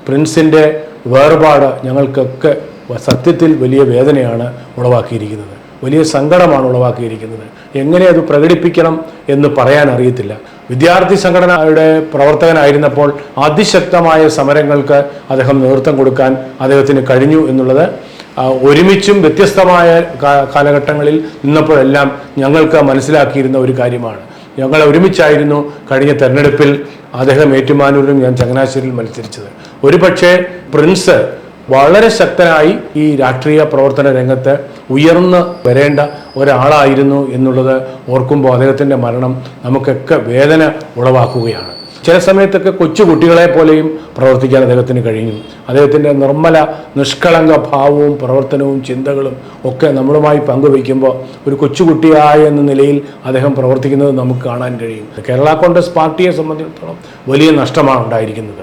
പ്രിൻസിൻ്റെ വേർപാട് ഞങ്ങൾക്കൊക്കെ സത്യത്തിൽ വലിയ വേദനയാണ് ഉളവാക്കിയിരിക്കുന്നത്, വലിയ സങ്കടമാണ് ഉളവാക്കിയിരിക്കുന്നത്. എങ്ങനെ അത് പ്രകടിപ്പിക്കണം എന്ന് പറയാൻ അറിയത്തില്ല. വിദ്യാർത്ഥി സംഘടനയുടെ പ്രവർത്തകനായിരുന്നപ്പോൾ അതിശക്തമായ സമരങ്ങൾക്ക് അദ്ദേഹം നേതൃത്വം കൊടുക്കാൻ അദ്ദേഹത്തിന് കഴിഞ്ഞു എന്നുള്ളത് ഒരുമിച്ചും വ്യത്യസ്തമായ കാലഘട്ടങ്ങളിൽ നിന്നപ്പോഴെല്ലാം ഞങ്ങൾക്ക് മനസ്സിലാക്കിയിരുന്ന ഒരു കാര്യമാണ്. ഞങ്ങൾ ഒരുമിച്ചായിരുന്നു കഴിഞ്ഞ തെരഞ്ഞെടുപ്പിൽ അദ്ദേഹം ഏറ്റുമാനൂരിലും ഞാൻ ചങ്ങനാശ്ശേരിയിൽ മത്സരിച്ചത്. ഒരുപക്ഷെ പ്രിൻസ് വളരെ ശക്തനായി ഈ രാഷ്ട്രീയ പ്രവർത്തന രംഗത്ത് ഉയർന്നു വരേണ്ട ഒരാളായിരുന്നു എന്നുള്ളത് ഓർക്കുമ്പോൾ അദ്ദേഹത്തിൻ്റെ മരണം നമുക്കൊക്കെ വേദന ഉളവാക്കുകയാണ്. ചില സമയത്തൊക്കെ കൊച്ചുകുട്ടികളെ പോലെയും പ്രവർത്തിക്കാൻ അദ്ദേഹത്തിന് കഴിഞ്ഞു. അദ്ദേഹത്തിൻ്റെ നിർമ്മല നിഷ്കളങ്ക ഭാവവും പ്രവർത്തനവും ചിന്തകളും ഒക്കെ നമ്മളുമായി പങ്കുവയ്ക്കുമ്പോൾ ഒരു കൊച്ചുകുട്ടിയായ എന്ന നിലയിൽ അദ്ദേഹം പ്രവർത്തിക്കുന്നത് നമുക്ക് കാണാൻ കഴിയും. കേരള കോൺഗ്രസ് പാർട്ടിയെ സംബന്ധിച്ചിടത്തോളം വലിയ നഷ്ടമാണ് ഉണ്ടായിരിക്കുന്നത്.